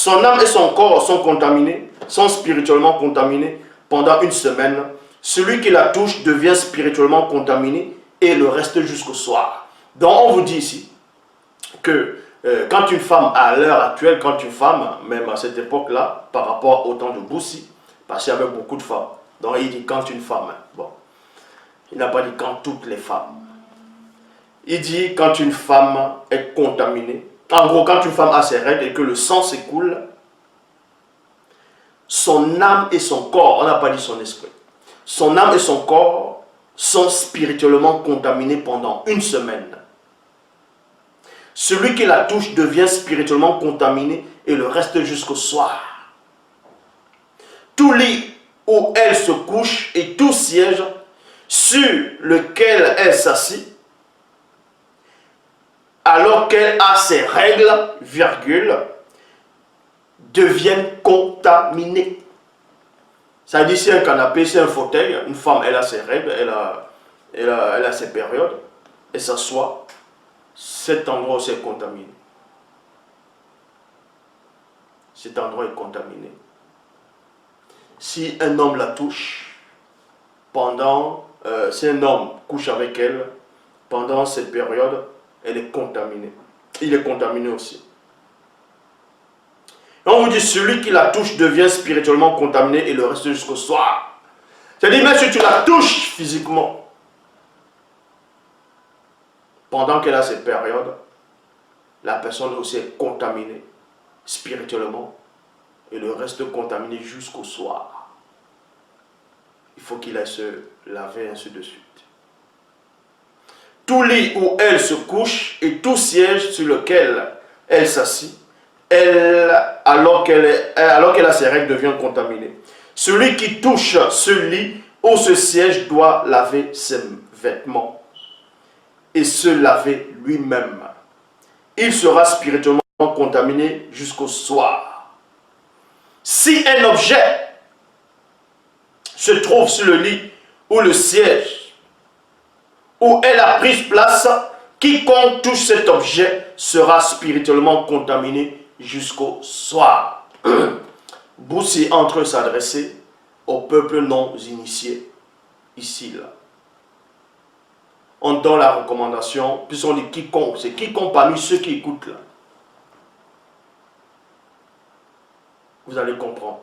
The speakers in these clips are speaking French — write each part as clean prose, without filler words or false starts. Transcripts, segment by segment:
son âme et son corps sont contaminés, sont spirituellement contaminés pendant une semaine. Celui qui la touche devient spirituellement contaminé et le reste jusqu'au soir. Donc on vous dit ici que quand une femme, à l'heure actuelle, quand une femme, même à cette époque-là, par rapport au temps de Boussi, parce qu'il y avait beaucoup de femmes, donc il dit quand une femme, bon, il n'a pas dit quand toutes les femmes. Il dit quand une femme est contaminée, en gros quand une femme a ses règles et que le sang s'écoule, son âme et son corps, on n'a pas dit son esprit, son âme et son corps sont spirituellement contaminés pendant une semaine. Celui qui la touche devient spirituellement contaminé et le reste jusqu'au soir. Tout lit où elle se couche et tout siège sur lequel elle s'assit, alors qu'elle a ses règles, virgule, deviennent contaminés. Ça dit si un canapé, c'est un fauteuil, une femme, elle a ses règles, elle a ses périodes, elle s'assoit, cet endroit c'est contaminé. Cet endroit est contaminé. Si un homme la touche, si un homme couche avec elle, pendant cette période, elle est contaminée. Il est contaminé aussi. Et on vous dit, celui qui la touche devient spirituellement contaminé et le reste jusqu'au soir. C'est-à-dire, même si tu la touches physiquement, pendant qu'elle a cette période, la personne aussi est contaminée spirituellement et le reste contaminé jusqu'au soir. Il faut qu'il aille se laver ainsi de suite. Tout lit où elle se couche et tout siège sur lequel elle s'assit, alors qu'elle a ses règles, devient contaminé. Celui qui touche ce lit ou ce siège doit laver ses vêtements et se laver lui-même. Il sera spirituellement contaminé jusqu'au soir. Si un objet se trouve sur le lit ou le siège où elle a pris place, quiconque touche cet objet sera spirituellement contaminé jusqu'au soir. Boussi est en train de s'adresser au peuple non initié, ici, là. On donne la recommandation, puis on dit quiconque, c'est quiconque parmi ceux qui écoutent là. Vous allez comprendre.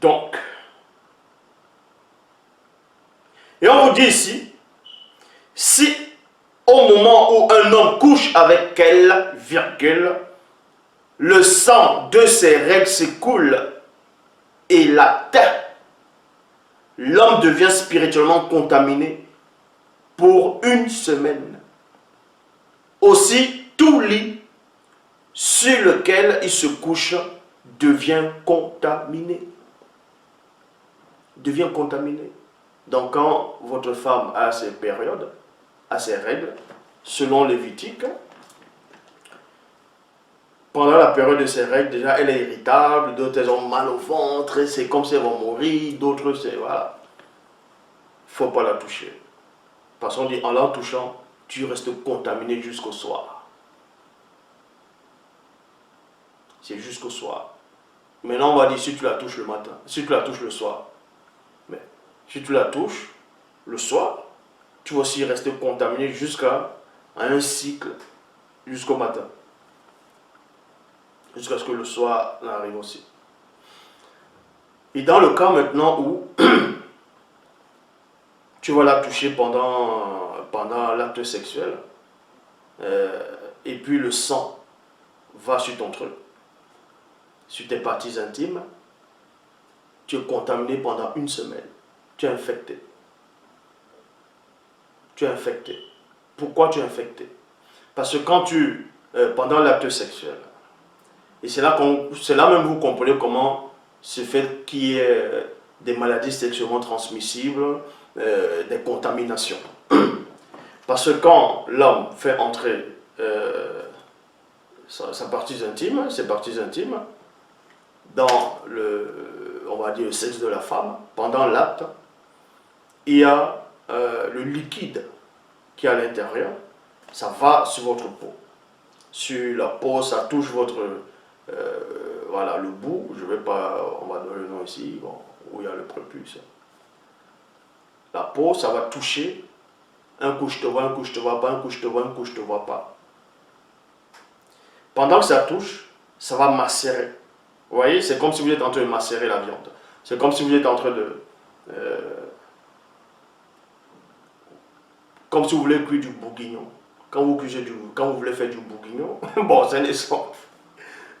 Donc, et on vous dit ici, si au moment où un homme couche avec elle, virgule, le sang de ses règles s'écoule et la terre, l'homme devient spirituellement contaminé pour une semaine. Aussi, tout lit sur lequel il se couche devient contaminé. Devient contaminé. Donc quand votre femme a ses périodes, a ses règles, selon Lévitique, pendant la période de ses règles, déjà elle est irritable, d'autres elles ont mal au ventre, c'est comme si elles vont mourir, d'autres c'est voilà. Il ne faut pas la toucher. Parce qu'on dit en la touchant, tu restes contaminé jusqu'au soir. C'est jusqu'au soir. Maintenant on va dire si tu la touches le matin, si tu la touches le soir. Mais si tu la touches le soir, tu vas aussi rester contaminé jusqu'à un cycle, jusqu'au matin. Jusqu'à ce que le soir arrive aussi. Et dans le cas maintenant où tu vas la toucher pendant l'acte sexuel, et puis le sang va sur ton truc, sur tes parties intimes, tu es contaminé pendant une semaine. Tu es infecté. Tu es infecté. Pourquoi tu es infecté? Parce que quand pendant l'acte sexuel, et c'est là même vous comprenez comment se fait qu'il y ait des maladies sexuellement transmissibles, des contaminations. Parce que quand l'homme fait entrer ses parties intimes, dans on va dire le sexe de la femme, pendant l'acte, il y a le liquide qui est à l'intérieur, ça va sur votre peau. sur la peau, ça touche votre, voilà, le bout, je vais pas, on va donner le nom ici, bon, où il y a le prépuce. La peau, ça va toucher, un coup je te vois, un coup je te vois pas, un coup je te vois, un coup je te vois pas. Pendant que ça touche, ça va macérer. Vous voyez, c'est comme si vous êtes en train de macérer la viande. C'est comme si vous êtes en train de... comme si vous voulez cuire du bourguignon. Quand vous voulez faire du bourguignon, bon, c'est un exemple.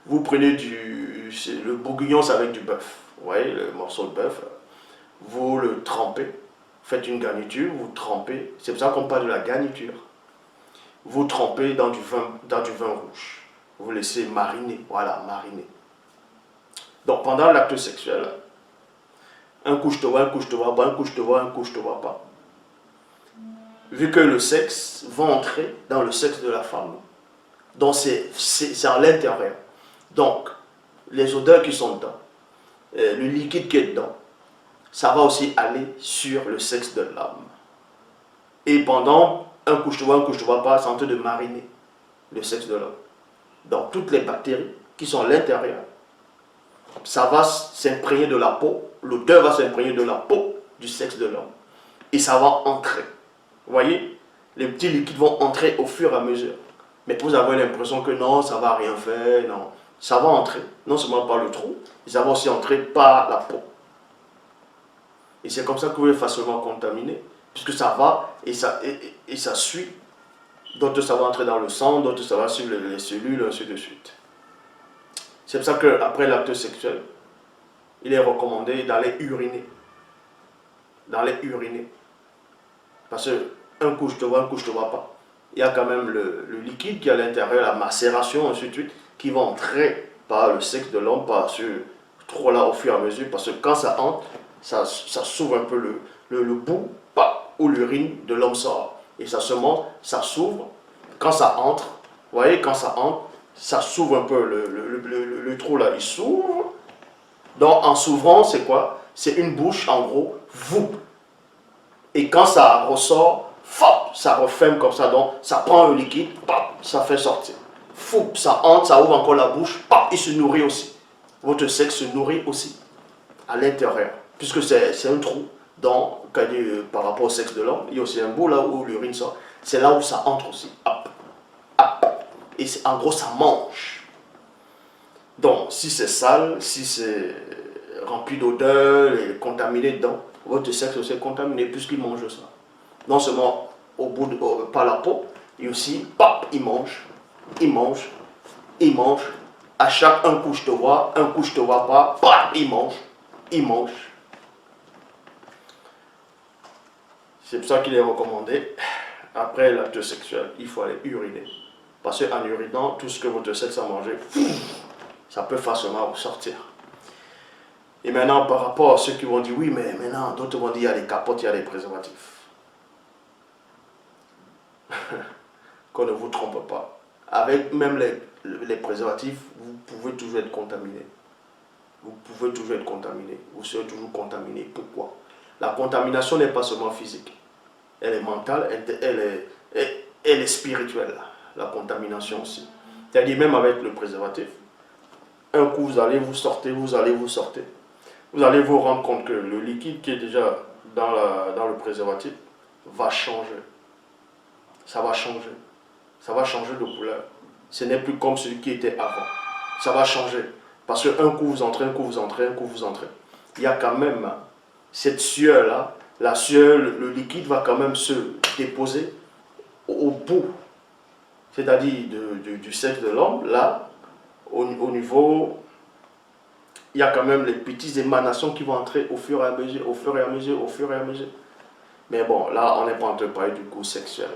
Vous prenez le bourguignon, c'est avec du bœuf. Vous voyez, le morceau de bœuf. Vous le trempez. Faites une garniture, vous trempez. C'est pour ça qu'on parle de la garniture. Vous trempez dans du vin rouge. Vous laissez mariner. Voilà, mariner. Donc pendant l'acte sexuel, un coup je te vois, un coup je te vois pas, un coup je te vois, un coup je te vois pas. Vu que le sexe va entrer dans le sexe de la femme, donc c'est à l'intérieur. Donc, les odeurs qui sont dedans, le liquide qui est dedans, ça va aussi aller sur le sexe de l'homme. Et pendant un coup je te vois, un coup je te vois pas, c'est en train de mariner le sexe de l'homme. Donc, toutes les bactéries qui sont à l'intérieur, ça va s'imprégner de la peau, l'odeur va s'imprégner de la peau du sexe de l'homme. Et ça va entrer. Vous voyez, les petits liquides vont entrer au fur et à mesure. Mais vous avez l'impression que non, ça ne va rien faire, non. Ça va entrer, non seulement par le trou, mais ça va aussi entrer par la peau. Et c'est comme ça que vous êtes facilement contaminé, puisque ça va et ça suit. D'autres, ça va entrer dans le sang, d'autres, ça va suivre les cellules, ainsi de suite. C'est pour ça qu'après l'acte sexuel, il est recommandé d'aller uriner. D'aller uriner. Parce que un coup je te vois, un coup je te vois pas. Il y a quand même le liquide qui est à l'intérieur, la macération, ainsi de suite, qui va entrer par le sexe de l'homme, par ce trou-là au fur et à mesure. Parce que quand ça entre, ça s'ouvre un peu le bout, où l'urine de l'homme sort. Et ça se monte, ça s'ouvre. Quand ça entre, vous voyez, quand ça entre, ça s'ouvre un peu, le trou là, il s'ouvre. Donc en s'ouvrant, c'est quoi? C'est une bouche, en gros, vous. Et quand ça ressort, fop, ça referme comme ça, donc ça prend le liquide, pop, ça fait sortir. Fou, ça entre, ça ouvre encore la bouche, pop, il se nourrit aussi. Votre sexe se nourrit aussi à l'intérieur, puisque c'est un trou par rapport au sexe de l'homme. Il y a aussi un bout là où l'urine sort. C'est là où ça entre aussi. Hop, hop. Et en gros, ça mange. Donc, si c'est sale, si c'est rempli d'odeur et contaminé dedans, votre sexe aussi est contaminé puisqu'il mange ça. Non seulement par la peau, et aussi, pop, il mange, il mange, il mange. À chaque un coup je te vois, un coup je te vois pas, pop, il mange, il mange. C'est pour ça qu'il est recommandé, après l'acte sexuel, il faut aller uriner. Parce qu'en urinant, tout ce que votre sexe a mangé, ça peut facilement ressortir. Et maintenant, par rapport à ceux qui vont dire, oui, mais maintenant, d'autres vont dire, il y a des capotes, il y a des préservatifs. Qu'on ne vous trompe pas. Avec même les préservatifs, vous pouvez toujours être contaminé. Vous pouvez toujours être contaminé. Vous serez toujours contaminé. Pourquoi? La contamination n'est pas seulement physique. Elle est mentale, elle est spirituelle. La contamination aussi. C'est-à-dire même avec le préservatif, un coup vous allez, vous sortez, vous allez, vous sortez. Vous allez vous rendre compte que le liquide qui est déjà dans le préservatif va changer. Ça va changer. Ça va changer de couleur. Ce n'est plus comme celui qui était avant. Ça va changer. Parce qu'un coup vous entrez, un coup vous entrez, un coup vous entrez. Il y a quand même cette sueur-là. La sueur, le liquide va quand même se déposer au bout. C'est-à-dire du sexe de l'homme. Là, au niveau, il y a quand même les petites émanations qui vont entrer au fur et à mesure, au fur et à mesure, au fur et à mesure. Mais bon, là, on n'est pas en train de parler du goût sexuel.